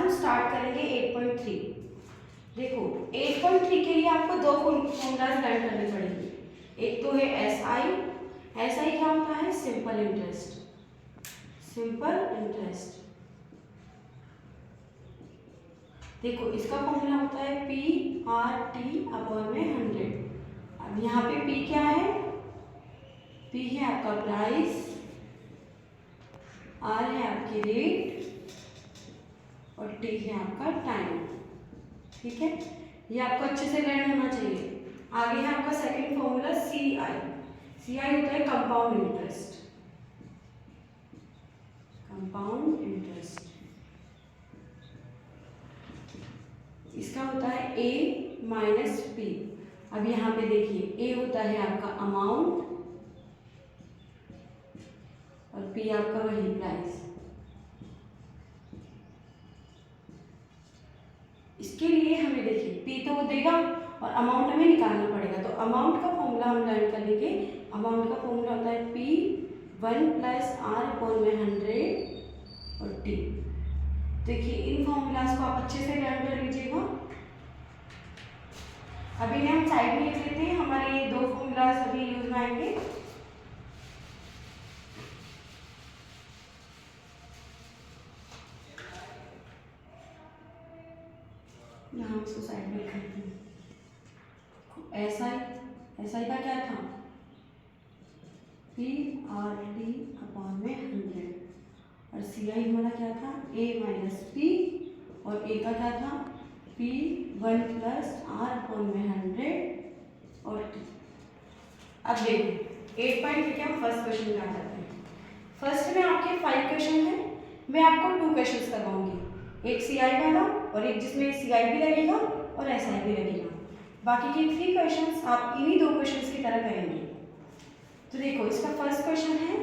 हम स्टार्ट करेंगे 8.3। देखो 8.3 के लिए आपको दो फॉर्मूलाज लर्न करने पड़ेंगे। एक तो है एसआई। एसआई क्या होता है? Simple interest. Simple interest. देखो इसका फॉर्मूला होता है पी आर टी अपॉन में 100। अब यहाँ पे पी क्या है? पी है आपका प्राइस, आर है आपकी रेट और टी है आपका टाइम। ठीक है, ये आपको अच्छे से लर्न होना चाहिए। आगे है आपका सेकंड फॉर्मूला सी आई। सी आई होता है कंपाउंड इंटरेस्ट। कंपाउंड इंटरेस्ट इसका होता है ए माइनस पी। अब यहाँ पे देखिए ए होता है आपका अमाउंट और पी आपका वही प्राइस। इसके लिए हमें देखिए पी तो वो देगा और अमाउंट हमें निकालना पड़ेगा। तो अमाउंट का फॉर्मूला हम लर्न कर लेंगे। अमाउंट का फॉर्मूला होता है पी 1 प्लस आर अपॉन में 100 और टी। देखिए इन फॉर्मूलाज को आप अच्छे से लर्न कर लीजिएगा। अभी इन्हें हम साइड में लिख लेते हैं। हमारे ये दो फॉर्मूलाज अभी यूज में आएंगे। यहाँ इसको साइड में लिख लेते हैं। एसआई का क्या था? पी आर टी अपॉन में 100 और सी आई हमारा क्या था? ए माइनस पी और ए का क्या था? पी 1 प्लस आर अपॉन में 100 और टी। अब देखो 8.3 के हम फर्स्ट क्वेश्चन में आ जाते हैं। फर्स्ट में आपके 5 क्वेश्चन है। मैं आपको 2 क्वेश्चन करवाऊंगी, एक सी आई वाला और एक जिसमें सी आई भी लगेगा और एस आई भी लगेगा। बाकी के 3 क्वेश्चंस आप इन्हीं 2 क्वेश्चंस की तरह करेंगे। तो देखो इसका फर्स्ट क्वेश्चन है,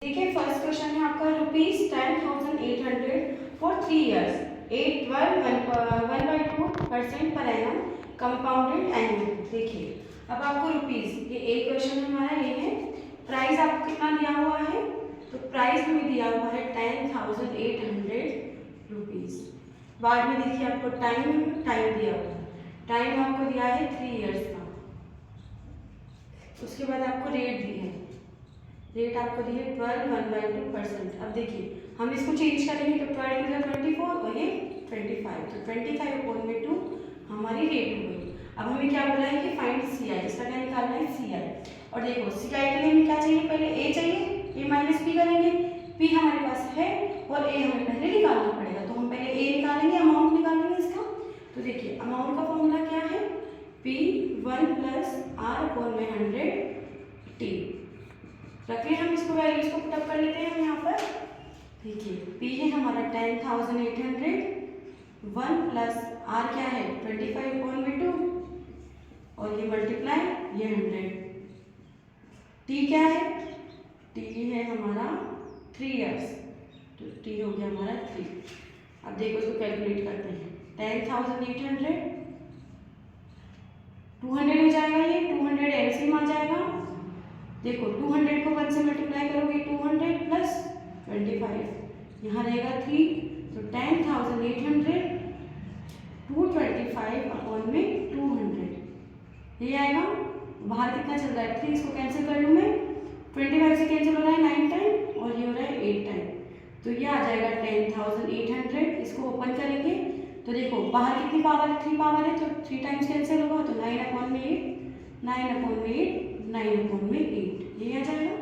देखिए फर्स्ट क्वेश्चन है आपका ₹10,800 for 3 years 1/2% per annum compounded annual. देखिए अब आपको रुपीस, ये एक क्वेश्चन हमारा ये है। प्राइस आपको कितना दिया हुआ है? तो प्राइस हमें दिया हुआ है 10,800 रुपीज। बाद में देखिए आपको टाइम दिया हुआ है। टाइम आपको दिया है 3 years का। उसके बाद आपको रेट दी है। रेट आपको दी है 12 1/2%। अब देखिए हम इसको चेंज करेंगे तो 12 की जगह 24 और ये 25। तो 25 अपॉन में 2 हमारी रेट हो गई। अब हमें क्या बोला है कि फाइंड सी आई। इसका क्या निकालना है? सी आई। और देखो सी आई के लिए हमें क्या चाहिए? पहले ए चाहिए, ए माइनस पी करेंगे। पी हमारे पास है और ए हमें पहले निकालना पड़ेगा। तो हम पहले ए निकालेंगे, अमाउंट निकालेंगे इसका। तो देखिए अमाउंट का फॉर्मूला क्या है? पी 1 प्लस आर अपॉन में 100 टी। रखिए हम इसको वैल्यूज को पुटअप कर लेते हैं हम यहाँ पर। देखिए पी है हमारा 10,800, 1 प्लस आर क्या है? 25 अपॉन में 2 और ये मल्टीप्लाई ये 100। टी क्या है? टी है हमारा 3 years। तो टी हो गया हमारा 3। अब देखो इसको कैलकुलेट करते हैं। 10,800 200 हो जाएगा, ये 200 एलसीएम आ जाएगा। देखो 200 को 1 से मल्टीप्लाई करोगे 200 प्लस 25, यहाँ रहेगा 3। तो 10,800 225 अपॉन में 200 ये आएगा। बाहर कितना चल रहा है? 3। इसको कैंसिल कर लूँ मैं। 25 से कैंसिल हो रहा है 9 टाइम और ये हो रहा है 8 टाइम। तो ये आ जाएगा 10,800। इसको ओपन करेंगे तो देखो बाहर कितनी पावर है? 3 पावर है तो 3 टाइम्स कैंसिल होगा तो 9 अपॉन में 8, 9 अपॉन में 8, 9 अपॉन में 8 ये आ जाएगा।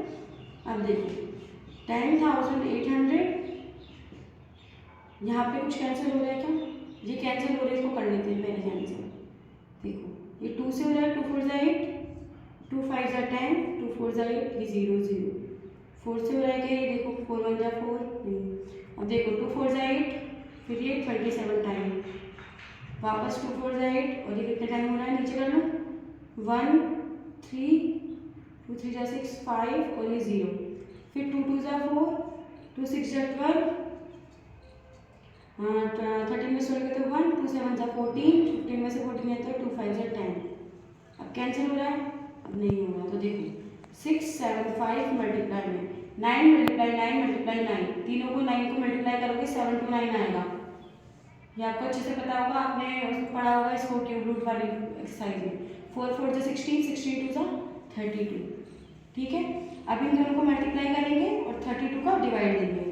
अब देखो 10,800 यहाँ पे कुछ कैंसिल हो रहा है क्या? ये कैंसिल हो रहा है, इसको कर लेते हैं पहले कैंसिल। देखो ये 2 से हो रहा है, 2 4 जा 8, 2 5 जा 10, 2 4 जा 8, ये 0 0। 4 से हो रहा है क्या? ये देखो 4 1 जा 4। अब देखो 2 4 जा 8, फिर ये 27 टाइम, वापस 2 4 जा 8 और ये कितने टाइम हो रहा है? नीचे कर लो 1 3, 2 3 जा 6 5 और ये 0। फिर 2 2 जा 4, 2 6 जा 12, 13 में से तो 1, 2 7 जा 14, 15 में से 14 है तो 2 5 जा 10। अब कैंसिल हो रहा है? अब नहीं हो रहा। तो देखो 6 7 5 मल्टीप्लाई में 9 मल्टीप्लाई 9 मल्टीप्लाई 9, तीनों को 9 को मल्टीप्लाई करोगे 7 to 9 आएगा। ये आपको अच्छे से पता होगा, आपने उसमें पढ़ा होगा इसको क्यूब रूट वाली एक्सरसाइज में। 4 4 जो 16, 16 2 जो 32। ठीक है, अब इन दोनों को मल्टीप्लाई करेंगे और 32 का डिवाइड देंगे।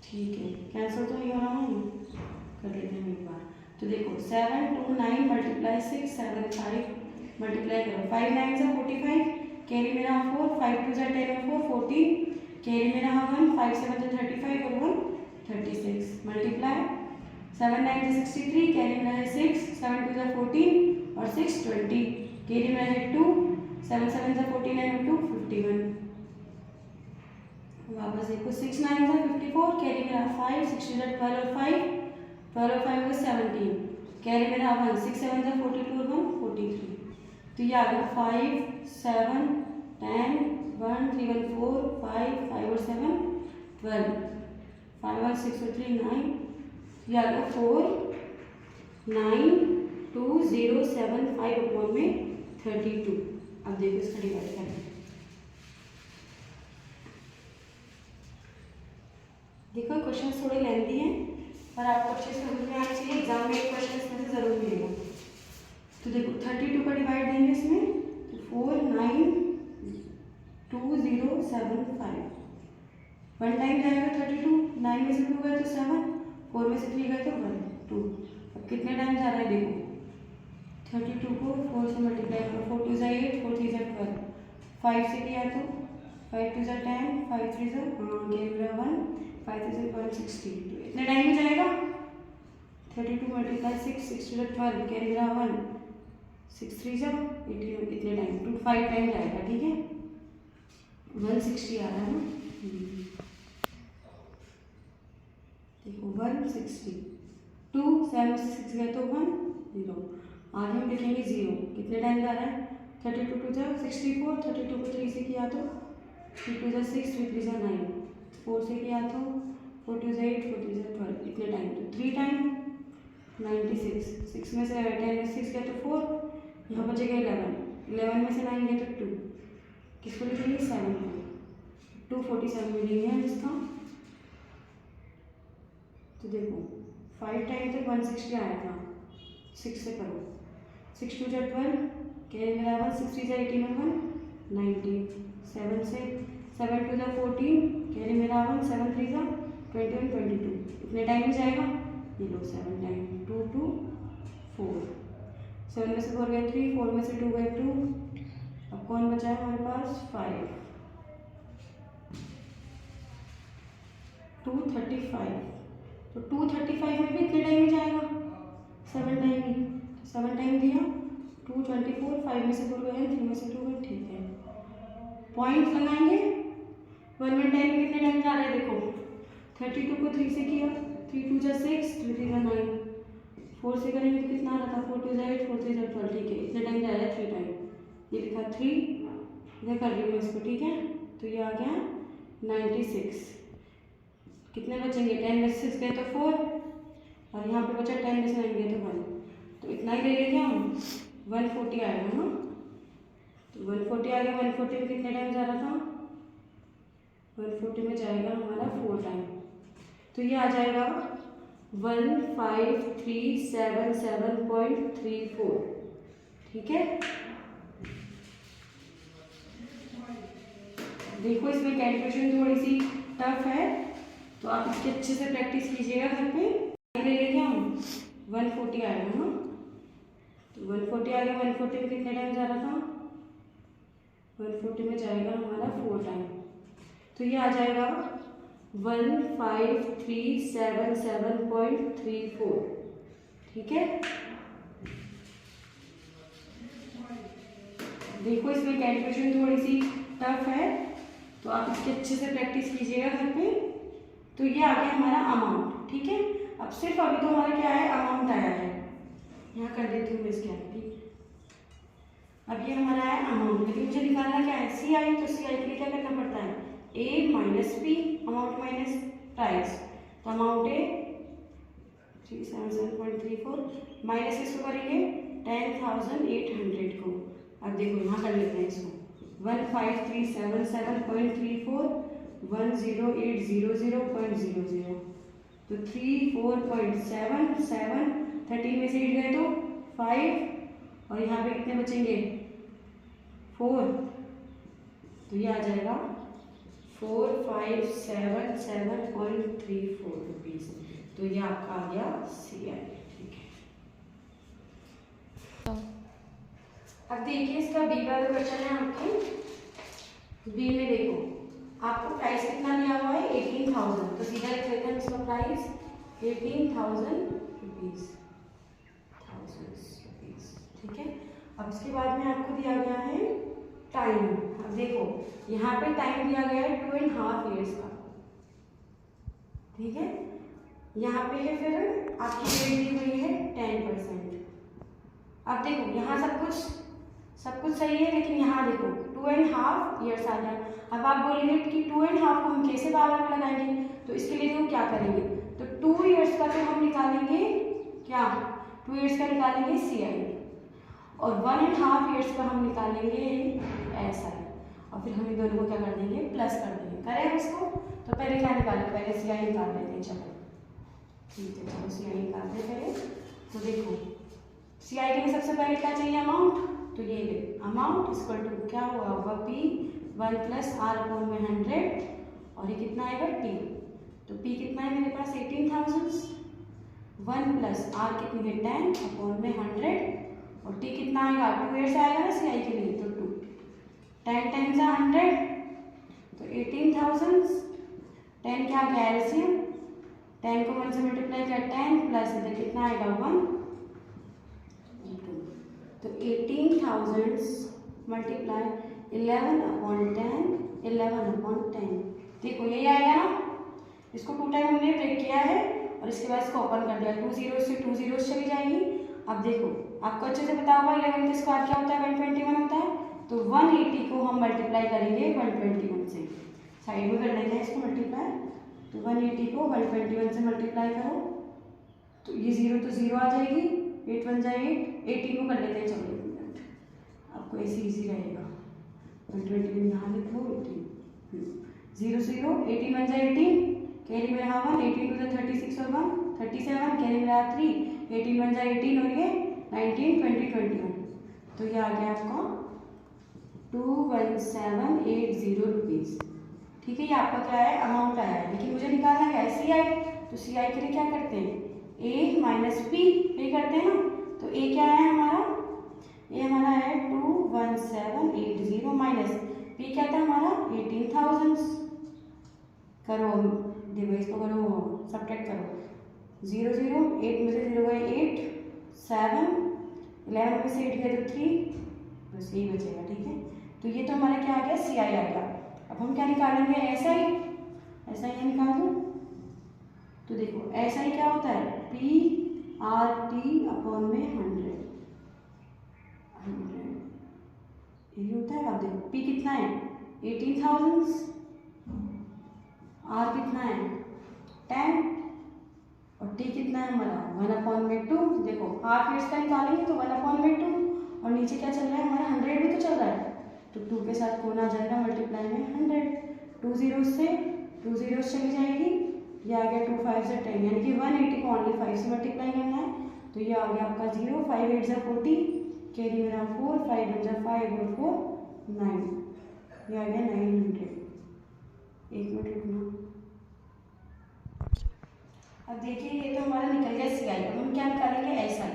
ठीक है, कैंसिल तो नहीं हो रहा हूँ, कर लेते हैं एक बार। तो देखो 7 2 9 मल्टीप्लाई 6 7 5 मल्टीप्लाई करो, 5 9 से 45, कैरी मेरा 4, 5 2 10 और 4 14, कैरी मेरा 1, 5 7 से 35 और 1 36 मल्टीप्लाई 7 9 से 63, कैरी मेरा है 6, 7 2 से 14 और 6 20, कैरी मेरा है 2, 7 7 से 49 और 2 51। वापस देखो 6 9 से 54, कैरी मेरा 5, 6 2 12 और 5, 12 और 5 was 17, कैरी मेरा 1, 6 7 से 42 और 1 43। तो ये आ गया 5 7 10 1 3 1 4 5 5 और 7 12, 5 और 6 और 3 9, ये आ गया 4 9 2 0 7 5 अपॉन में 32। अब देखो इसका डिवाइड करें। देखो क्वेश्चन थोड़े लेंथी हैं पर आपको अच्छे से समझ में आना चाहिए, एग्जाम में एक क्वेश्चन इसमें से जरूर मिलेगा। तो देखो 32 का डिवाइड देंगे इसमें, तो 4 9 2 0 7 5, 1 टाइम जाएगा 32, 9 में से 2 गए तो 7, 4 में से 3 गए तो 1 2। अब कितने टाइम जा रहा है देखो, 32 को 4 से मल्टीप्लाई करो, 4 2 8 4 3 12, 5 से किया तो 5 2 10, 5 3 1 5 3 160, तो इतने टाइम में जाएगा। 32 मल्टीप्लाई 6 6 2 12, कैरी मेरा 1, 6 3 18, इतने टाइम 2 5 टाइम जाएगा। ठीक है, 160 आ रहा है ना, देखो 160, 2 7 से 6 गए तो 1 0, आगे हम लिखेंगे 0, कितने टाइम जा रहा है, 32 2 जा 64, 32 को 3 से किया तो 3 2 जा 6 3 3 जा 9, 4 से किया तो 4 2 जा 8 4 3 जा 12, इतने टाइम तो 3 टाइम 96, 6 में से 10 में 6 गए तो 4, यहाँ बचेगा 11, 11 में से 9 गए तो 2, किसको लिखेंगे 7 को, 247 मिलेंगे इसका। तो देखो 5 टाइम तक 160 आया था, 6 से करो, 6 2 जा 12, कैरी मेरा 1, 6 3 जा 18 और 1 90, 7 से 7 2 जा 14, कैरी मेरा 1, 7 3 जा 21 22, इतने टाइम में जाएगा, ये लो 7 टाइम 2 2 4, 7 में से 4 गए 3, 4 में से 2 गए 2, अब कौन बचा है हमारे पास 5, 235, तो 235 में भी इतने टाइम में जाएगा, 7 टाइम ही, 7 टाइम दिया 224, 5 में से 4 गए 3 में से 2 गए। ठीक है, पॉइंट लगाएंगे, 1 टाइम में कितने टाइम जा रहा है देखो, 32 को 3 से किया, 3 2 जा 6 3 3 जा 9, 4 से करेंगे तो कितना आ रहा था, 4 2 जा 8 4 3 जा 12, ठीक है, इतने टाइम जा रहा है 3 टाइम, ये लिखा 3, इधर कर रही हूँ इसको। ठीक है, तो ये आ गया 96, कितने बचेंगे, 10 में से 6 गए तो 4 और यहाँ पे बचा 10 में से 9 गए तो 1, तो इतना ही ले लेंगे हम, 140 आएगा ना, तो 140 आ गया। 140 में कितने टाइम जा रहा था, 140 में जाएगा हमारा 4 टाइम, तो ये आ जाएगा 1537.34। ठीक है, देखो इसमें कैलकुलेशन थोड़ी सी टफ है तो आप इसकी अच्छे से प्रैक्टिस कीजिएगा घर पे। ले लेंगे हम 140 आएगा ना, तो 140 आ गया। 140 में कितने टाइम जा रहा था, 140 में जाएगा हमारा 4 टाइम, तो ये आ जाएगा 1537.34। ठीक है, देखो इसमें कैलकुलेशन थोड़ी सी टफ है तो आप इसकी अच्छे से प्रैक्टिस कीजिएगा घर पे। तो ये आ गया हमारा अमाउंट। ठीक है, अब सिर्फ अभी तो हमारा क्या है, अमाउंट आया है, यहाँ कर देती हूँ मैं इसके आगे। अब ये हमारा है अमाउंट, लेकिन मुझे निकालना क्या है, सी आई, तो सी आई के लिए क्या करना पड़ता है, A minus P, amount minus price, तो अमाउंट है 377.34 माइनस इसको करेंगे 10,800 को। अब देखो यहाँ कर लेते हैं इसको, 1537.34 10800.00, तो तो 3 4.7 7 13 में से 8 गए तो 5 और यहाँ पे कितने बचेंगे 4, तो ये आ जाएगा 4577.34 रुपीज़। तो ये आपका आ गया CI। ठीक है, अब देखिए इसका बी वाला क्वेश्चन है आपके। बी में देखो आपको प्राइस कितना दिया हुआ है 18,000, तो सीधा लिख लेते हैं इसका प्राइस 18,000 रुपीज़। ठीक है, अब इसके बाद में आपको दिया गया है टाइम। अब देखो यहाँ पे टाइम दिया गया है 2.5 ईयर्स का। ठीक है, यहाँ पे है फिर आपकी रेट दी हुई है 10%। अब देखो यहाँ सब कुछ सही है, लेकिन यहाँ देखो 2.5 ईयर्स आ गया। अब आप बोलेंगे कि 2.5 को हम कैसे पावर में लगाएंगे, तो इसके लिए देखो क्या करेंगे, तो 2 ईयर्स का तो हम निकालेंगे क्या, 2 ईयर्स का निकालेंगे CI और 1.5 ईयर्स का हम निकालेंगे SI, और फिर हम इन दोनों को क्या कर देंगे, प्लस कर देंगे। करें इसको, तो पहले क्या निकालें, पहले CI निकाल लेते हैं। चलो ठीक है, चलो CI निकालते हैं पहले। तो देखो CI के लिए सबसे पहले क्या चाहिए, अमाउंट। तो ये अमाउंट इक्वल टू क्या होगा P 1 + R/100 और ये कितना आएगा T। तो P कितना है मेरे पास 18,000, 1 + R कितनी है 10/100 और T कितना आएगा 2 ईयर्स आएगा ना CI के लिए, तो 2 10 × 100 तो 18,000। 10 क्या आ गया एलसीएम, 10 को 1 से मल्टीप्लाई कर 10 प्लस इधर कितना आएगा 1, तो 18,000 मल्टीप्लाई 11/10 11/10। देखो यही आएगा ना, इसको 2 टाइम हमने ब्रेक किया है और इसके बाद इसको ओपन कर दिया, 2 0 से 2 0 चली जाएगी। अब देखो आपको अच्छे से पता होगा 11 का स्क्वायर क्या होता है 121 होता है, तो 180 को हम मल्टीप्लाई करेंगे 121 से। साइड में कर लेते हैं इसको मल्टीप्लाई, तो 180 को 121 से मल्टीप्लाई करो तो ये 0 तो 0 आ जाएगी, 8 1 जाए 8, 18 को कर लेते हैं। चलो 1 मिनट, आपको ऐसे इजी रहेगा। 121 यहाँ लिख लो, 18 0 0 18 1 जाए 18, कैरी में रहा 1, 18 2 36 और 1 37, कैरी में रहा 3, 18 1 जाए 18 और ये 19 20 21, तो ये आ गया आपका 21780 रुपीज़। ठीक है, ये आपका क्या है अमाउंट आया है, लेकिन मुझे निकालना है CI। तो CI के लिए क्या करते हैं A - P पे करते हैं ना, तो A क्या है हमारा, A हमारा है 21780 माइनस P क्या था हमारा 18,000। करो देखो इसको करो सब्ट्रैक्ट करो, 0 0 8 में से 0 गए 8 7 11 में से 8 गए तो 3, बस यही बचेगा। ठीक है, तो ये तो हमारा क्या आ गया CI आ गया। अब हम क्या निकालेंगे SI यहाँ निकाल दो। तो देखो SI क्या होता है PRT/100 यही होता है। अब देखो P कितना है 18,000, R कितना है 10 और T कितना है हमारा 1/2। देखो हाफ ईयर्स का निकालेंगे तो 1/2 और नीचे क्या चल रहा है हमारा 100 भी तो चल रहा है, तो 2 के साथ कौन आ जाएगा मल्टीप्लाई में 100, 2 0 से 2 0 चली जाएगी, ये आ गया 2 5 से 10, यानी कि 180 को ओनली 5 से मल्टीप्लाई करना है, तो ये आ गया आपका 0 5 8 जा 40, कैरी मेरा 4 5 1 जा 5 और 4 9, ये आ गया 900। एक मिनट रुकना। अब देखिए ये तो हमारा निकल गया CI। अब हम क्या निकालेंगे SI,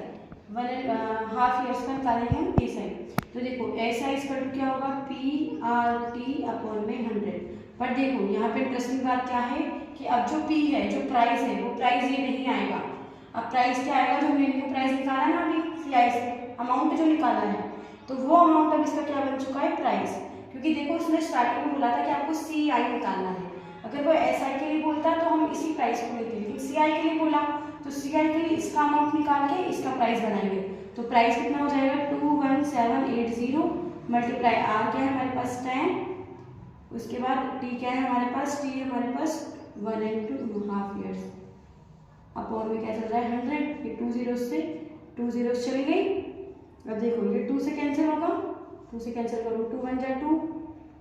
1.5 ईयर्स का निकालेंगे हम SI। तो देखो SI इक्वल टू क्या होगा PRT/100। पर देखो यहाँ पे इंटरेस्टिंग बात क्या है कि अब जो P है जो प्राइस है वो प्राइस ये नहीं आएगा। अब प्राइस क्या आएगा, जो हमने इनको प्राइस निकाला ना अभी CI से अमाउंट जो निकाला है, तो वो अमाउंट अब इसका क्या बन चुका है प्राइस। क्योंकि देखो उसने स्टार्टिंग में बोला था कि आपको CI निकालना है, अगर वो SI के लिए बोलता तो हम इसी प्राइस को लेते, लेकिन CI के लिए बोला तो CI के लिए इसका अमाउंट निकाल के इसका प्राइस बनाएंगे। तो प्राइस कितना हो जाएगा 21780 मल्टीप्लाई R क्या है हमारे पास 10, उसके बाद T क्या है हमारे पास, T है हमारे पास 1 and 2.5 ईयर्स, अपॉन में क्या चल रहा है 100, ये 2 0 से 2 0 चली गई। अब देखो ये 2 से कैंसिल होगा, 2 से कैंसिल करो 2 1 जा 2,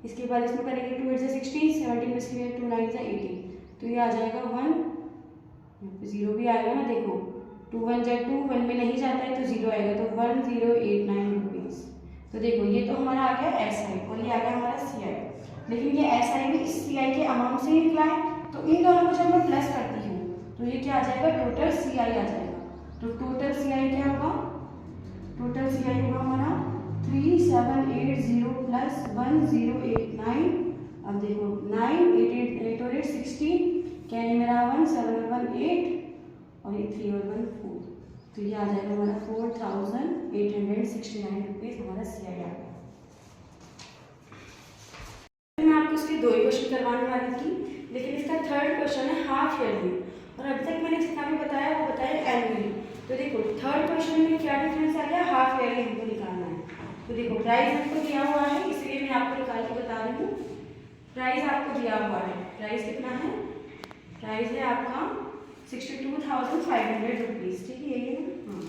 इसके बाद इसमें करेंगे 2 8 जा 16, 17 में से 2 9 जा 18, तो ये आ जाएगा 1 जीरो भी आएगा ना, देखो 2 1 जा 2, 1 में नहीं जाता है तो जीरो आएगा, तो 1089 रुपीज़। तो देखो ये तो हमारा आ गया एस आई और ये आ गया हमारा सी आई, लेकिन ये एस आई भी इस सी आई के अमाउंट से ही निकला है, तो इन दोनों को जब मैं प्लस करती हूँ तो ये क्या आ जाएगा, टोटल सी आई आ जाएगा। तो टोटल सी आई क्या होगा, टोटल सी आई होगा हमारा 3780 प्लस 1089। अब देखो 9 8 8 और 8 16, कैरी मेरा 1 7 1 8 और ये 3 और 1 4, तो ये आ जाएगा हमारा 4869 रुपीज़ हमारा सी आई आ गया। मैं आपको इसके 2 ही क्वेश्चन करवाने वाली थी, लेकिन इसका थर्ड क्वेश्चन है हाफ ईयरली, और अभी तक मैंने जितना भी बताया वो बताया एनुअली। तो देखो थर्ड क्वेश्चन में क्या डिफरेंस आ गया, हाफ ईयरली हमको निकालना है। तो देखो प्राइस हमको दिया हुआ है, इसलिए मैं आपको निकाल के बता रही हूँ। प्राइस आपको दिया हुआ है, प्राइस कितना है, प्राइस है आपका 62,500 रुपीज़, ठीक है ये ना। हाँ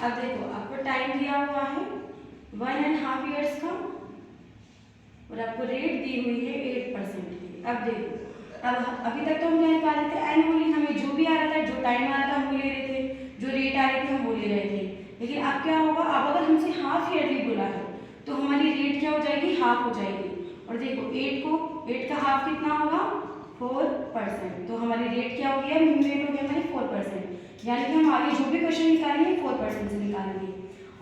अब देखो आपको टाइम दिया हुआ है 1.5 ईयर्स का, और आपको रेट दी हुई है 8% की। अब देखो अब अभी तक तो हम क्या निकाल रहे थे, एनुअली हमें जो भी आ रहा था, जो टाइम आ रहा था हम वो ले रहे थे, जो रेट आ रहे थे हम वो ले रहे थे। लेकिन अब क्या होगा, अब अगर हमसे हाफ ईयरली बोला है तो हमारी रेट क्या हो जाएगी, हाफ हो जाएगी। और देखो 8 का हाफ कितना होगा, 4%, तो हमारी रेट क्या हो गया, मिनिमम रेट हो गया हमारी 4%, यानी कि हम आगे जो भी क्वेश्चन निकालेंगे 4% से निकालेंगे।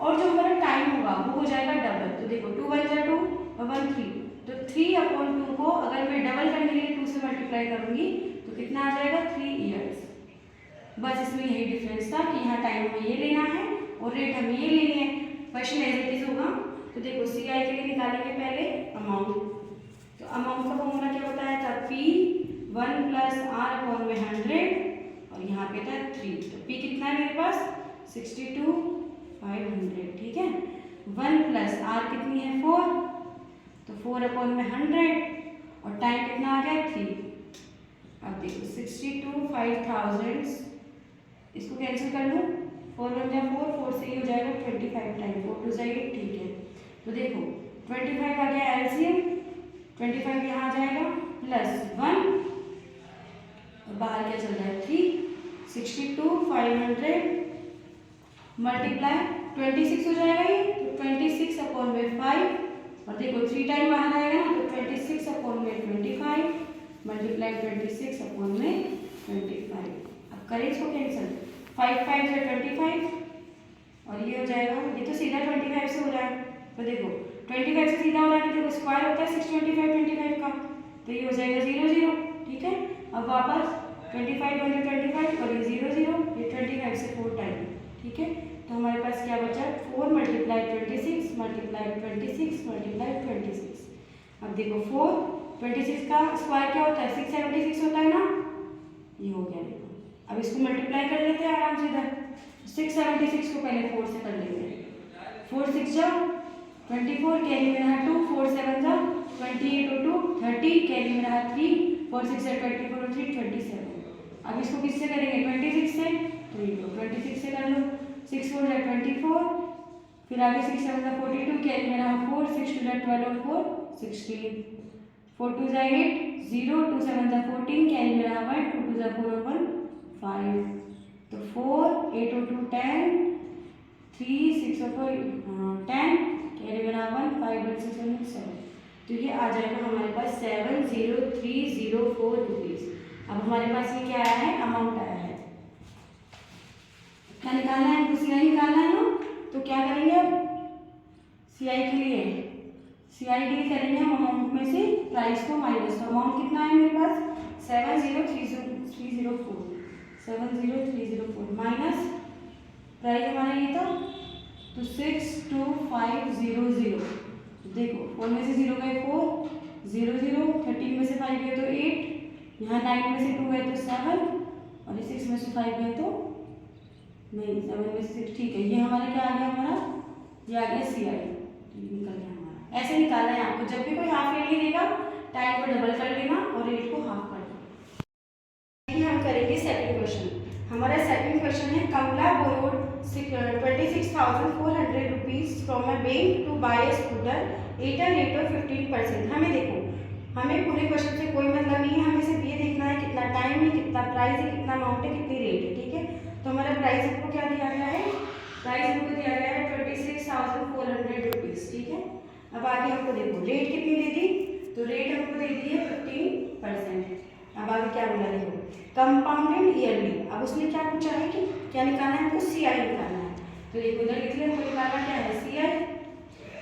और जो हमारा टाइम होगा वो हो जाएगा डबल। तो देखो 2 1 जा 2 और 1 3, तो 3/2 को अगर मैं डबल करने के लिए 2 से मल्टीप्लाई करूंगी तो कितना आ जाएगा, 3 ईयर्स। बस इसमें यही डिफरेंस था कि यहाँ टाइम हमें ये लेना है और रेट हमें ये लेनी है। क्वेश्चन एज इट इज होगा। तो देखो सी आई के लिए निकालेंगे पहले अमाउंट। तो अमाउंट का फॉर्मूला क्या बताया था, P 1 + R/100, और यहाँ पे था 3। तो P कितना है मेरे पास, 62,500, ठीक है। 1 + R कितनी है, 4, तो 4/100, और टाइम कितना आ गया, 3। अब देखो 62,500, इसको कैंसिल कर लूँ, 4 1 जा 4, 4 से ही हो जाएगा 25 टाइम 4 2 जाएगा, ठीक है। तो देखो 25 आ गया एलसीएम, 25 यहाँ आ जाएगा +1, और बाहर क्या चल रहा है, 3, 62,500 मल्टीप्लाई 26 हो जाएगा ये, तो 26/5, और देखो 3 टाइम बाहर आएगा ना, तो 26/25 मल्टीप्लाई 26/25। अब करें इसको कैंसिल, 5 5 से 25, और ये हो जाएगा, ये तो सीधा 25 से हो रहा है। तो देखो 25 से सीधा हो रहा है, देखो स्क्वायर होता है 625 का, तो ये हो जाएगा 0 0, ठीक है। अब वापस 25 × 25 और ये 0 0, ये 25 से 4 टाइम, ठीक है। तो हमारे पास क्या बचा, 4 × 26 × 26 × 26। अब देखो 4 26 का स्क्वायर क्या होता है, 676 होता है ना, ये हो गया। देखो अब इसको मल्टीप्लाई कर लेते हैं आराम से इधर, 676 को पहले 4 से कर लेते हैं, 4 6 जा 24, कैरी में रहा 2, 4 7 जा 28 और 2 30, कैरी में रहा 3, 4 6 जा 24 और 3 27। अब इसको किससे करेंगे, 26 से, तो ये 26 से कर लो, 6 4 जा 24, फिर आगे 6 7 जा 42, कैरी में रहा 4, 6 2 जा 12 और 4 16, 4 2 जा 8 0, 2 7 जा 14, कैरी में रहा 1, 2 2 जा 4 और 1 5, तो 4 8 और 2 10, 3 6 और 4 10, कैरी में रहा 1, 5 और 6 और 7, तो ये आ जाएगा हमारे पास 70304 रुपीज़। अब हमारे पास ये क्या आया है, अमाउंट आया है। क्या निकालना है, हमको सी आई निकालना है ना, तो क्या करेंगे, अब सी आई के लिए करेंगे हम अमाउंट में से प्राइस को माइनस। तो अमाउंट कितना है मेरे पास, 70304 माइनस प्राइस हमारा ये था, तो 62500। देखो 4 में से 0 गए 4 0 0, 13 में से 5 गए तो 8, यहाँ 9 में से 2 गए तो 7, और 6 में से 5 गए तो नहीं, 7 में से 6, ठीक है। ये हमारा क्या आ गया, हमारा ये आ गया सी आई, निकल गया हमारा। ऐसे निकालना है आपको, जब भी कोई हाफ ईयरली देगा टाइम को डबल कर लेना और रेट को हाफ कर देना। हम करेंगे सेकंड क्वेश्चन। हमारा सेकंड क्वेश्चन है, Kamala borrowed 26,400 rupees from a bank to buy a scooter at a rate of 15%। हमें देखो हमें पूरे क्वेश्चन से कोई मतलब नहीं है, हमें सिर्फ ये देखना है कितना टाइम है, कितना प्राइस है, कितना अमाउंट है, कितनी रेट है, ठीक है। तो हमारा प्राइस हमको क्या दिया गया है, प्राइस हमको दिया गया है 26,400 रुपीज़, ठीक है। अब आगे हमको देखो रेट कितनी दे दी, तो रेट हमको दे दी है 15%। अब आगे क्या बोला देखो, कंपाउंडेड ईयरली। अब उसने क्या पूछा है कि क्या निकालना है हमको, CI निकालना है। तो देखो उधर लिख लिया, हमको निकालना क्या है, CI।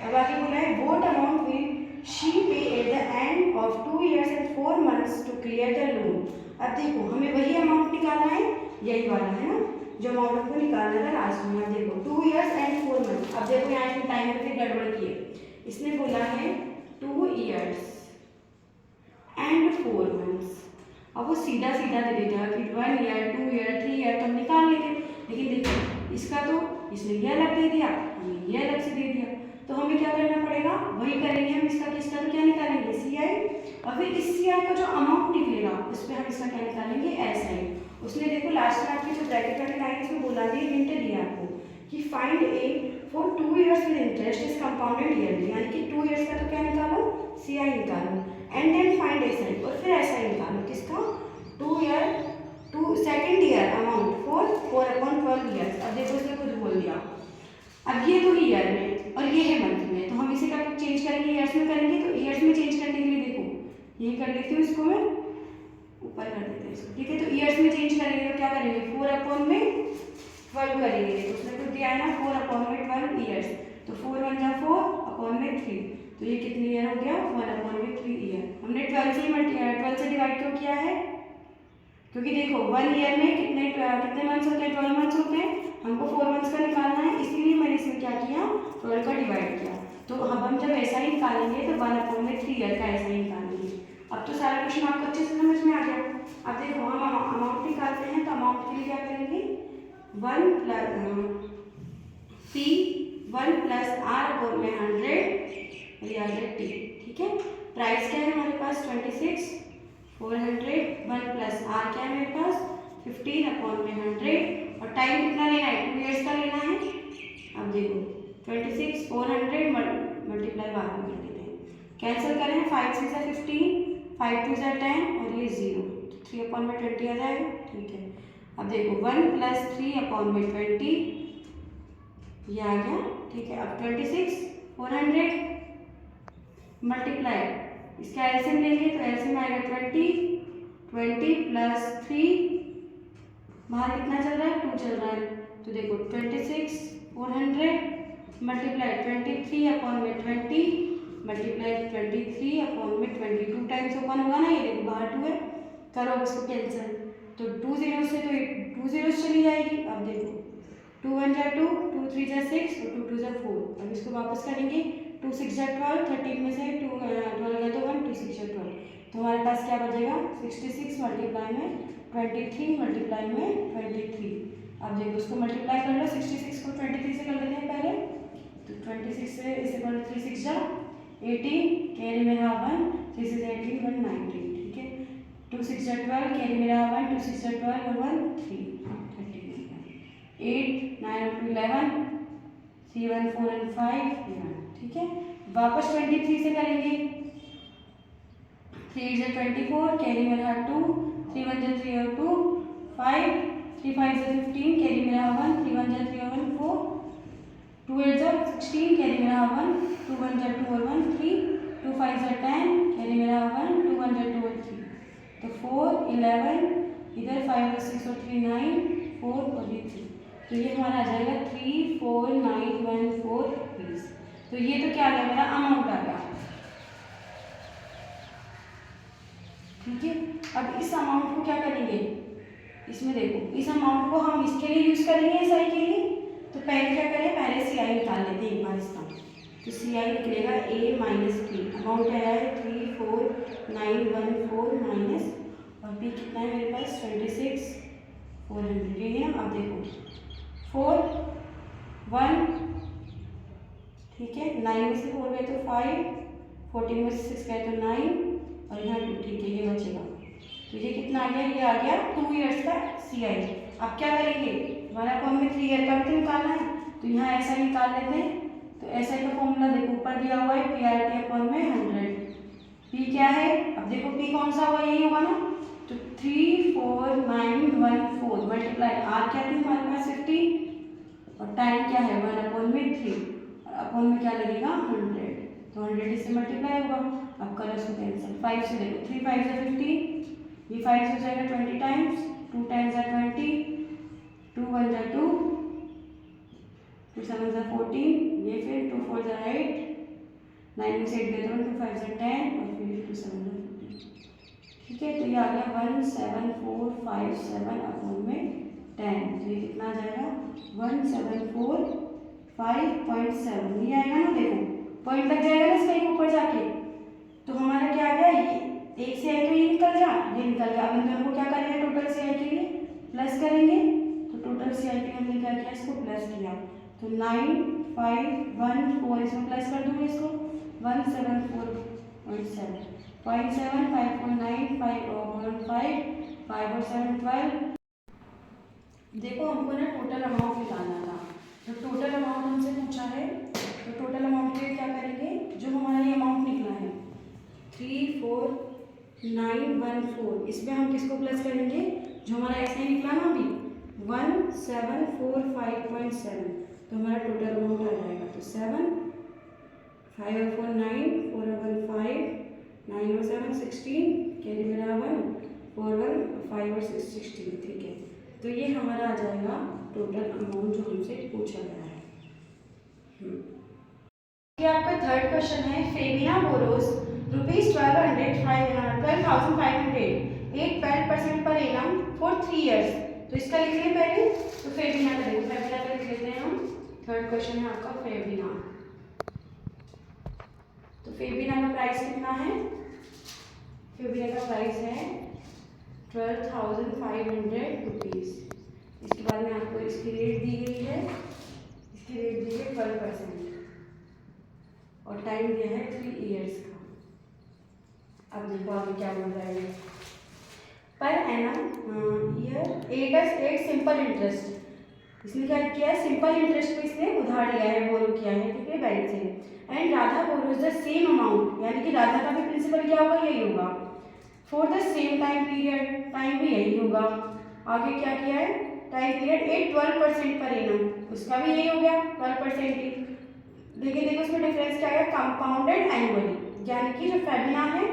अब आगे बोला है what amount will she pay at the end of 2 years and 4 months to clear the loan. अब देखो हमें वही अमाउंट निकालना है, यही वाला है ना जो अमाउंट हमको निकालना था लास्ट में। अब देखो 2 years and 4 months। अब देखो यहाँ पे टाइम पे गड़बड़ की है, इसने बोला है 2 years and 4 months। अब वो सीधा सीधा दे देता कि 1 year 2 year 3 year तो हम निकाल लेंगे, लेकिन देखो इसका तो इसने ये अलग दे दिया, हमें ये अलग से दे दिया, तो हमें क्या करना पड़ेगा, वही करेंगे हम। इसका किसका तो क्या निकालेंगे, CI। और फिर इस CI का जो अमाउंट निकलेगा उस पर हम इसका क्या निकालेंगे, SI। उसने देखो लास्ट में आपकी जो ब्रैकेट वाली लाइन इसमें बोला दिया, हिंट दिया आपको कि find A for 2 years with interest is compounded yearly, यानी कि 2 years का तो क्या निकालो, CI निकालो, एंड देन फाइंड SI, और फिर SI निकालो किसका, 2 second year amount for 4/12 years। अब देखो इसने कुछ बोल दिया, अब ये तो ईयर में और ये है मंथ में, तो हम इसे कब चेंज करेंगे, ईयर्स में करेंगे। तो ईयर्स में चेंज करने के लिए देखो यही कर लेती हूँ, इसको मैं ऊपर कर देते हैं इसको, ठीक है। तो ईयर्स में चेंज करेंगे तो क्या करेंगे, 4/12 करेंगे। तो उसने कुछ दिया है ना 4/12 ईयर्स, तो 4 1 जा 4/3, तो ये कितनी ईयर हो गया, 1/3 ईयर। हमने 12 से डिवाइड क्यों किया है, क्योंकि देखो 1 ईयर में कितने मंथ्स होते हैं, 12 मंथ्स होते हैं, हमको 4 मंथ्स का निकालना है, इसीलिए मैंने इसमें क्या किया, 12 का डिवाइड किया। तो अब हम जब ऐसा ही निकालेंगे तो 1/3 ईयर का ऐसा ही निकालेंगे। अब तो सारा क्वेश्चन आपको अच्छे से समझ में आ गया। अब देखो हम अमाउंट निकालते हैं, तो अमाउंट के लिए क्या करेंगे, 1 + P 1 + R/100 ठीक है। प्राइस क्या है हमारे पास 26,400, 1 + R क्या है मेरे पास 15/100, और टाइम कितना लेना है, 2 years का लेना है। अब देखो 26,400 मल्टीप्लाई 12 कर देते हैं, कैंसिल करें, 5 × 6 = 15, 5 × 2 = 10 और ये 0, तो 3/20 आ जाएगा, ठीक है। अब देखो 1 + 3/20 ये आ गया, ठीक है। अब 26,400 मल्टीप्लाई, इसका एलसीएम लेंगे तो एलसीएम आएगा 20 + 3, बाहर कितना चल रहा है, 2 चल रहा है, तो देखो 26,400 मल्टीप्लाई 23/20 मल्टीप्लाई 23/20, 2 टाइम्स ओपन होगा ना, ये देखो बाहर 2 है, करो इसको कैंसिल, तो 2 zeros से तो 2 zeros चली जाएगी। अब देखो 2 1 = 2, 2 3 = 6 और 2 2 = 4। अब इसको वापस करेंगे, 2 6 = 12, 13 में से 2 12 गया तो 1, 2 6 = 12, तो हमारे पास क्या बचेगा, 66 मल्टीप्लाई में 23 मल्टीप्लाई में 23। अब देखो उसको मल्टीप्लाई कर लो, 66 को 23 से कर देते हैं पहले, तो 26 से इसे कर 3 6 = 18, कैरी मेरा 1, 3 6 = 18, 1 19, ठीक है। 2 6 = 12, कैरी मेरा 1, 2 6 = 12 और 1 3, 13, 8 9 और 2 11, 3 1 4 and 5 11, ठीक है। वापस 23 से करेंगे, 3 8 = 24, कैरी मेरा 2, 3 1 = 3 और 2 5, 3 5 = 15, कैरी मेरा 1, 3 1 = 3 और 1 4, 2 8 = 16, कैरी मेरा 1, 2 1 = 2 और 1 3, 2 5 = 10, कैरी मेरा 1, 2 1 = 2 और 3, तो 4 11, इधर 5 और 6 और 3 9, 4 और ये 3, तो ये हमारा आ जाएगा 3 4 9 1 4 रुपीज़। तो ये तो क्या आ गया, मेरा अमाउंट आ गया, ठीक है। अब इस अमाउंट को क्या करेंगे, इसमें देखो इस अमाउंट को हम इसके लिए यूज़ करेंगे, SI के लिए, तो पहले क्या करें, पहले CI निकाल लेते हैं एक बार इसका, तो CI निकलेगा A - P, अमाउंट आया है 3 4 9 1 4 माइनस, और P कितना है मेरे पास 26,400, ये है ना। अब देखो 4 1, ठीक है, 9 में से 4 गए तो 5, 14 में से 6 गए तो 9 और यहाँ 2, ठीक है, ये बचेगा, तो ये कितना आ गया, ये आ गया 2 years का CI। अब क्या करेंगे, हमारा अकाउंट में 3 year का भी तो निकालना है, तो यहाँ ऐसा निकाल लेते हैं। तो SI का फॉर्मूला देखो ऊपर दिया हुआ है, PRT/100, पी क्या है, अब देखो पी कौन सा होगा, यही होगा ना, तो 34914 मल्टीप्लाई आर क्या थी हमारे पास 50 और टाइम क्या है 1/3 और अपॉन में क्या लगेगा 100, तो 100 इससे मल्टीप्लाई होगा। अब करो इसको कैंसिल, 5 से देखो 3 5 से 50, ये 5 से हो जाएगा 20 टाइम्स, 2 टाइम्स 20, 2 1 2, 2 7 14, ये फिर 2 4 8, 9 में से 8 गए तो 2 5 10 और फिर 2 7 14, ठीक है। तो ये आ गया 17457 अपॉन में 10, तो ये कितना आ जाएगा 174.5.7, ये आएगा ना, देखो पॉइंट लग जाएगा ना इसका एक ऊपर जाके, तो हमारा क्या आ गया, ये एक से आई तो ये निकल गया, ये निकल गया। अब इन दोनों को क्या करेंगे, टोटल सी आई के लिए प्लस करेंगे, तो टोटल सी आई के लिए हमने क्या किया, इसको प्लस किया, तो 9514 इसमें प्लस कर दूंगे इसको 174.7 0.7 5.9 5.5 5 और 7 12। देखो हमको ना टोटल अमाउंट निकालना था, तो टोटल अमाउंट हमसे पूछा है, तो टोटल अमाउंट के लिए क्या करेंगे, जो हमारा ये अमाउंट निकला है 34914, इसमें हम किसको प्लस करेंगे, जो हमारा ऐसे निकला ना अभी 1745.7, तो हमारा टोटल अमाउंट आ जाएगा, तो 7 5 और 4 9 4 और 1 5 9 और 7 16, कैरी मेरा 1 4 1 5 और 6 16, ठीक है। तो ये हमारा आ जाएगा टोटल अमाउंट जो हमसे पूछा गया है। ये आपका थर्ड क्वेश्चन है, Febina borrows ₹12,500 8 per annum for 3 years, तो इसका लिख लें पहले, तो फेबिना का देखो, फेबिना का लिख लेते हैं हम। थर्ड क्वेश्चन है आपका फेबिना, तो फेबिना का प्राइस कितना है, फेबिना का प्राइस है 12,500 रुपीज़। इसके बाद में आपको इसकी रेट दी गई है, इसकी रेट दी है 12% और टाइम दिया है 3 years का। अब देखो आगे क्या बोल रहा है, per annum year 8 simple interest, इसने क्या किया है, सिंपल इंटरेस्ट पे इसने उधार लिया है, बोरो किया है, ठीक है, बैंक से। And Radha borrows the same amount, यानी कि राधा का भी प्रिंसिपल क्या होगा, यही होगा, for the same time period, time भी यही होगा। आगे क्या किया है, टाइम पीरियड 12% पर एनम, उसका भी यही हो गया 12% ही। देखिए उसमें डिफरेंस क्या है, कंपाउंडेड एनुअली, यानी कि जो फेबिना है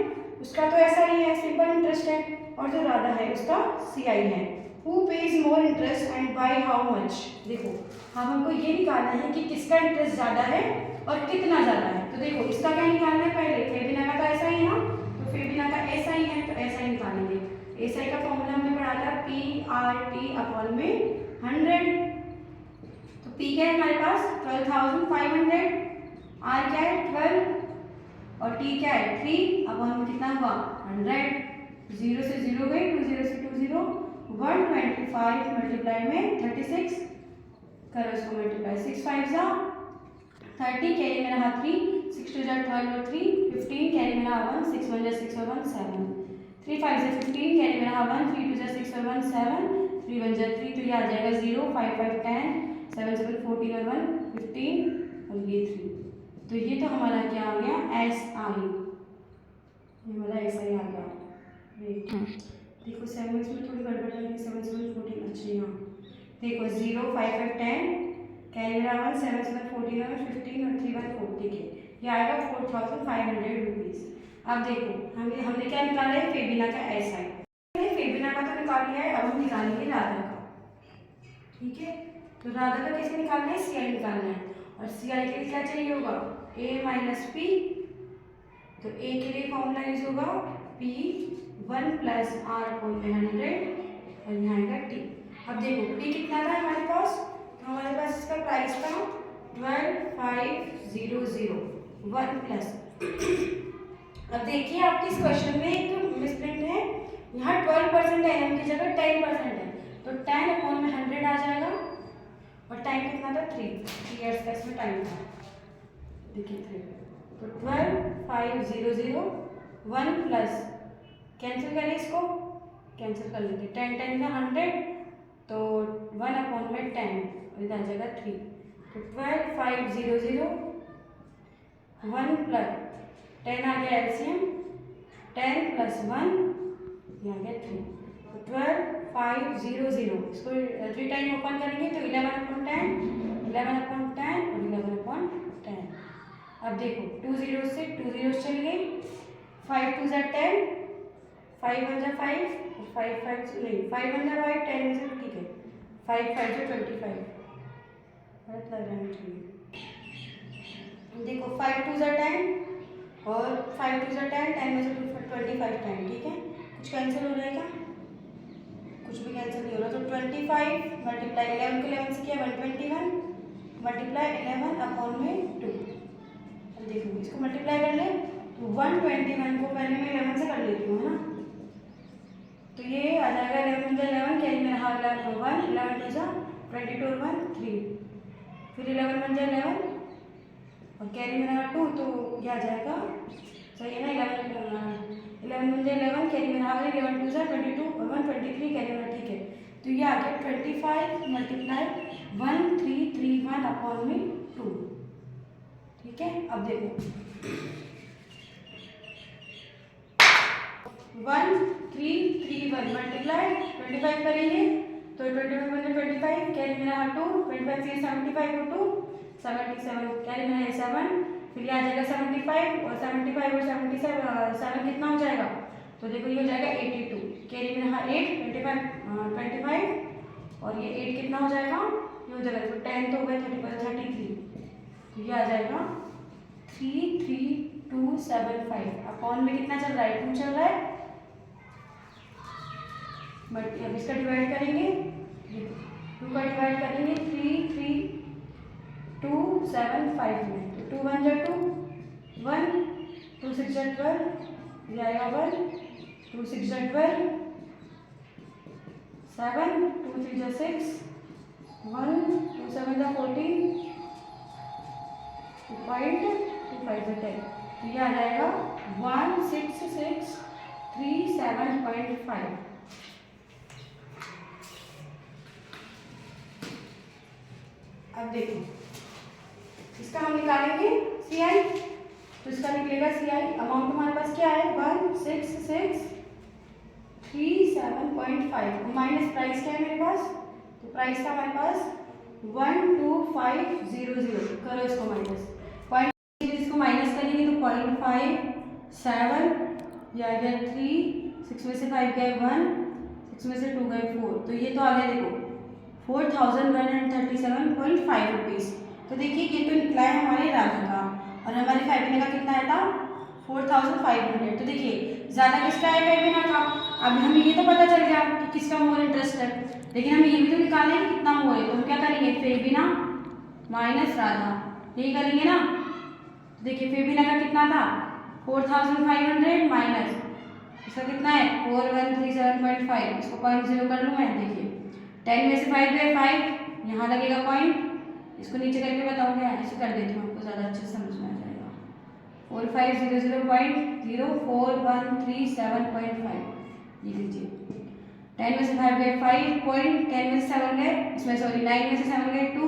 उसका तो ऐसा ही है, सिंपल इंटरेस्ट है, और जो राधा है उसका सीआई है। Who page more interest and by how much, देखो अब हमको ये निकालना है कि किसका इंटरेस्ट ज़्यादा है और कितना ज़्यादा है। तो देखो इसका क्या निकालना है, पहले फेबिना का तो ऐसा ही है ना, तो फेबिना का ऐसा ही है, तो ऐसा ही निकालेंगे। एसआई का फॉर्मूला हमने पढ़ा था PRT अपॉन में 100, तो P क्या है हमारे पास 12,500, R क्या है 12 और T क्या है 3 अपॉन में कितना हुआ 100, 0 से 0 गए, 2 0 से 2 0, 125 मल्टीप्लाई में 36, करो इसको मल्टीप्लाई, 6 5 जा 30, कैरी में रहा 3, 6 2 जा 12 और 3 15, कैरी में रहा 1, 6 1 जा 6 और 1 7, 3 5 जा 15, कैरी में रहा 1, 3 2 जा 6 और 1 7, 3 1 जा 3, तो ये आ जाएगा 0 5 5 10, 7 7 14 और 1 15 और ये 3, तो ये तो हमारा क्या आ गया SI, ये हमारा SI आ गया। देखो 7 में थोड़ी गड़बड़ है, 7 7 14, अच्छा यहाँ देखो 0 5 5 10, कैरी मेरा 1, 7 7 14 और 15 और 3 1 4, ठीक है, ये आएगा 4,500 रुपीज़। अब देखो हमने क्या निकाला है, फेबिना का SI, फेबिना का तो निकाल लिया है, अब हम निकालेंगे राधा का, ठीक है। तो राधा का कैसे निकालना है, CI निकालना है, और CI के लिए क्या चाहिए होगा A माइनस P, तो A के लिए फॉर्मूला यूज होगा P1 प्लस R अपॉन 100 और यहाँ आएगा T। अब देखो P कितना था हमारे पास, तो हमारे पास इसका प्राइस था 12,500 1 प्लस। अब देखिए आपके इस क्वेश्चन में एक मिसप्रिंट है, यहाँ 12% है, एनम की जगह 10% है, तो 10 अपॉन में 100 आ जाएगा, और टाइम कितना था 3 years का इसमें टाइम था, देखिए 3, तो 12,500 1 प्लस, कैंसिल करें इसको, कैंसिल कर लेंगे, 10 10 का 100, तो 1 अपॉन में 10 और इधर आ जाएगा 3, तो 12,500 1 प्लस 10 आ गया एलसीएम, 10 + 1 ये आ गया 3, तो 12,500। इसको 3 टाइम ओपन करेंगे तो 11/10, 11/10 और 11/10। अब देखो 2 zeros से 2 zeros चल गई, 5 2 = 10, 5 1 = 5 और 5 5 नहीं 5 1 = 5, 10 में से 2 ठीक है, 5 5 = 25, गलत लग रहा है मुझे। देखो 5 2 = 10 और 5 2 = 10, 10 में से 25 10, ठीक है। कुछ कैंसिल हो जाएगा, कुछ भी कैंसिल नहीं हो रहा, तो 25 × 11 को 11 से किया 121 × 11/2। अब देखो इसको मल्टीप्लाई कर ले तो 121 को पहले मैं 11 से कर लेती हूँ, है ना। तो ये आ जाएगा 11 × 11, कैरी में रहा 1, 11 2 = 22 और 1 3, फिर 11 1 = 11 और कैरी में रहा 2, तो ये आ जाएगा, सही है ना। 11 1 = 11, कैरी में रहा 11 2 = 22 और 1 23, कैरी में, ठीक है। तो ये आ गया 25 × 1331/2, ठीक है। अब देखो 1331 मल्टीप्लाई 25 करेंगे तो 25 × 25, कैरी में रहा 2, 25 से 75 और 2 77, कैरी में है 7, फिर ये आ जाएगा 75 और 75 और 7 कितना हो जाएगा, तो देखो ये हो जाएगा 82, कैरी में रहा 8, 25 और ये 8 कितना हो जाएगा, ये हो जाएगा, तो 10 तो हो गया 33, तो ये आ जाएगा 33275। अपॉन में कितना चल रहा है, 2 चल रहा है, बट अब इसका डिवाइड करेंगे, 2 का डिवाइड करेंगे 33275 में, तो 2 1 = 2, 1 2 6 = 12, ये आएगा 1 2 6 = 12, 7 2 3 = 6, 1 2 7 = 14, 2 5 = 10, तो ये आ जाएगा 16637.5। अब देखो इसका हम निकालेंगे CI, तो इसका निकलेगा CI, अमाउंट हमारे पास क्या है 16637.5, माइनस प्राइस क्या है मेरे पास, तो प्राइस था हमारे पास 12500, करो इसको माइनस, इसको माइनस करेंगे तो 0.57, ये आ गया 3, 6 में से 5 गए 1, 6 में से 2 गए 4, तो ये तो आ गया देखो 4137.5 रुपीज़। तो देखिए ये तो निकला है हमारे राधा का, और हमारे फैबिना का कितना आया था 4500। तो देखिए ज़्यादा किसका है फैबिना का, अब हमें ये तो पता चल गया कि किसका मोर इंटरेस्ट है, लेकिन हमें ये भी तो निकालना है कि कितना मोर है, तो हम क्या करेंगे फैबिना माइनस राधा, यही करेंगे ना। देखिए फैबिना का कितना था 4500 माइनस इसका कितना है 4137.5, इसको 0.0 कर लूँ मैं, देखिए 10 में से 5 गए 5, यहाँ लगेगा पॉइंट, इसको नीचे करके बताऊँगा, ऐसे कर देती हूँ आपको ज़्यादा अच्छे से समझ में आ जाएगा, 4500.04137.5, ये लीजिए 10 में से 5 गए 5 पॉइंट, 10 में से 7 गए, इसमें सॉरी 9 में से 7 गए 2,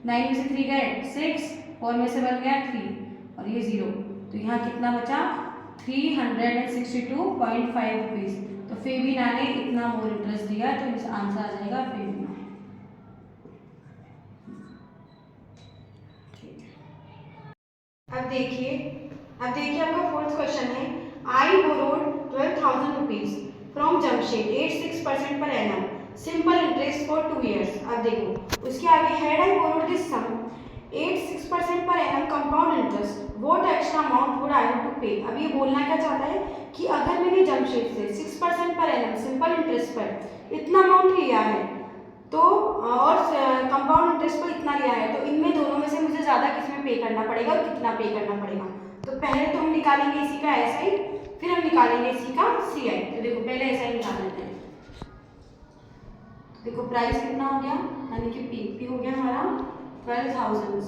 9 में से 3 गए 6, 4 में से 1 गया 3 और ये 0, तो यहाँ कितना बचा 362.5 रुपीज़। तो फेबिना ने इतना मोर इंटरेस्ट दिया, तो इसका आंसर आ जाएगा फेबिना। अब देखिए आपका फोर्थ क्वेश्चन है, I borrowed 12,000 rupees from Jamshed 86% per annum, simple interest for 2 years। अब देखो उसके आगे had I borrowed this sum 86% per annum compound interest, what extra amount would I have to pay. अब ये बोलना क्या चाहता है कि अगर मैंने जमशेद से 6% पर एनम सिंपल इंटरेस्ट पर इतना अमाउंट लिया है, तो और कंपाउंड इंटरेस्ट पर इतना लिया है, तो इनमें दोनों में से मुझे ज़्यादा किसमें पे करना पड़ेगा और कितना पे करना पड़ेगा। तो पहले तो हम निकालेंगे इसी का SI, फिर हम निकालेंगे इसी का CI। तो देखो पहले SI निकाल लेते हैं। तो देखो प्राइस कितना हो गया, यानी कि P हो गया हमारा 12,000,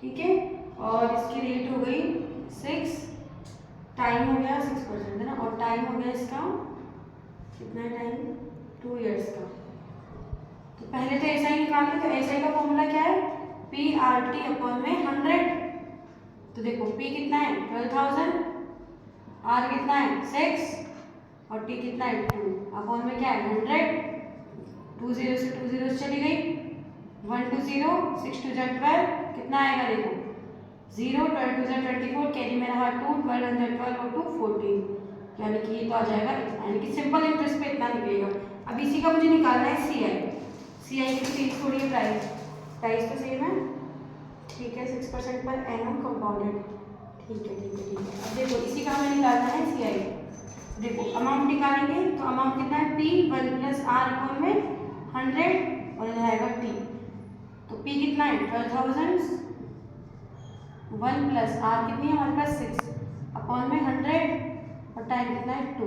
ठीक है, और इसकी रेट हो गई 6, टाइम हो गया 6% है ना, और टाइम हो गया इसका कितना टाइम 2 years का। तो पहले तो SI निकालते, तो SI का फॉर्मूला क्या है PRT/100। तो देखो P कितना है 12,000 आर कितना है 6 और टी कितना है 2 अपॉन में क्या है 100 2 0 से 2 0 चली गई 1 2 0 6 2 जा 12 कितना आएगा देखो 0 12 2 जा 24 कैरी में रहा 2 12 1 जा 12 और 2 14 यानी कि ये तो आ जाएगा यानी कि सिंपल इंटरेस्ट पे इतना निकलेगा। अब इसी का मुझे निकालना है सीआई की चीज थोड़ी है प्राइस तो सेम है ठीक है 6% पर एनम कंपाउंडेड ठीक है। अब देखो इसी का हमें निकालना है सीआई। देखो अमाउंट निकालेंगे तो अमाउंट कितना है P 1 प्लस आर अपॉन में 100 और रहेगा T तो P कितना है 12,000 1 प्लस आर कितनी है हमारे पास 6 अपॉन में 100 और टाइम कितना है 2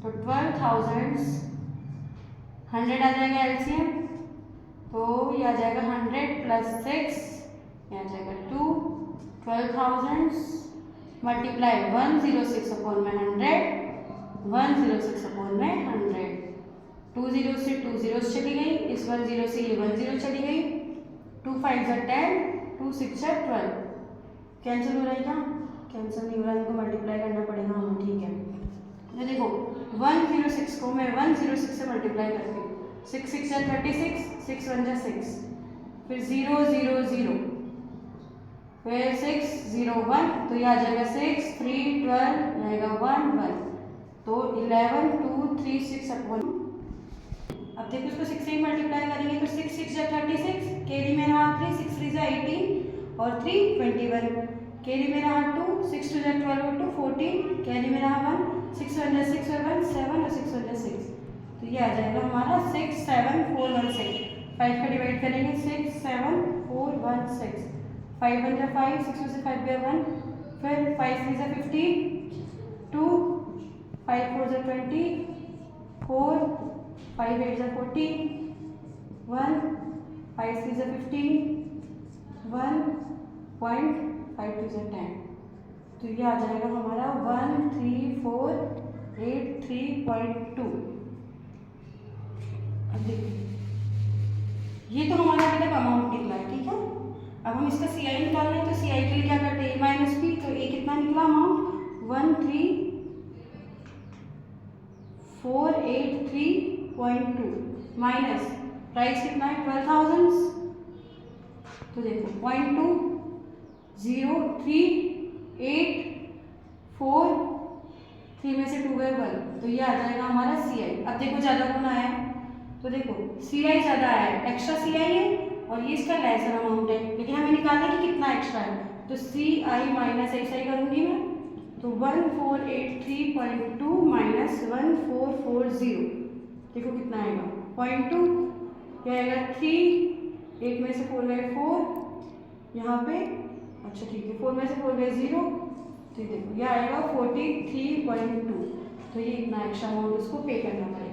तो 12,000 100 आ जाएगा एलसीएम तो ये आ जाएगा 100 प्लस 6 ये आ जाएगा 2 12,000 मल्टीप्लाई 106 अपॉन में 100 106 अपॉन में 100 2 0 से 2 0 चली गई इस 1 0 से ये 1 0 चली गई 2 5 जा 10 2 6 जा 12 कैंसिल हो रहा है क्या कैंसिल नहीं हो रहा इनको मल्टीप्लाई करना पड़ेगा हमें ठीक है। तो देखो 106 को मैं 106 से मल्टीप्लाई करती हूँ 6 6 जा 36 6 1 जा 6 फिर 0 0 0 फिर 6 0 1 तो ये आ जाएगा 6 3 12 आएगा 1 1 तो 11 2 3 6 अपॉन अब देखो इसको 6 से मल्टीप्लाई करेंगे तो 6 6 जा 36 कैरी में रहा 3 6 3 जा 18 और 3 21 कैरी में रहा 2 6 2 जा 12 और 2 14 कैरी में रहा 1 6 1 जा 6 और 1 7 और 6 1 जा 6 तो ये आ जाएगा हमारा 6 7 4 1 6 5 का डिवाइड करेंगे 6 7 4 1 6 5 1 जा 5 6 2 से 5 गया 1 फिर 5 3 जा 50 2 5 4 जा 20 4 5 8 जा 40 1 5 3 जा 15 1 5 2 जा 10 तो ये आ जाएगा हमारा 13483.2। अब देखिए ये तो हमारा अभी तक अमाउंट निकला है ठीक है। अब हम इसका सीआई निकालना है तो सीआई के लिए क्या करते हैं माइनस पी तो ए कितना निकला अमाउंट 13483.2 माइनस प्राइस कितना है 12,000 तो देखो 0.20384 3 में से 2 गए 1 तो ये आ जाएगा हमारा सीआई। अब देखो ज़्यादा कौन आया है तो देखो सीआई ज़्यादा आया है एक्स्ट्रा सीआई है और ये इसका लेसर अमाउंट है लेकिन हमें निकालना है कि कितना एक्स्ट्रा है तो सीआई माइनस एक्सआई करूँगी मैं तो 1483.2 माइनस 1440 देखो कितना आएगा 0.2 क्या आएगा 3 8 में से 4 गए 4 यहाँ पे अच्छा ठीक है 4 में से 4 गए 0 तो देखो यह आएगा 43.2 तो ये इतना एक्स्ट्रा अमाउंट उसको पे करना पड़ेगा।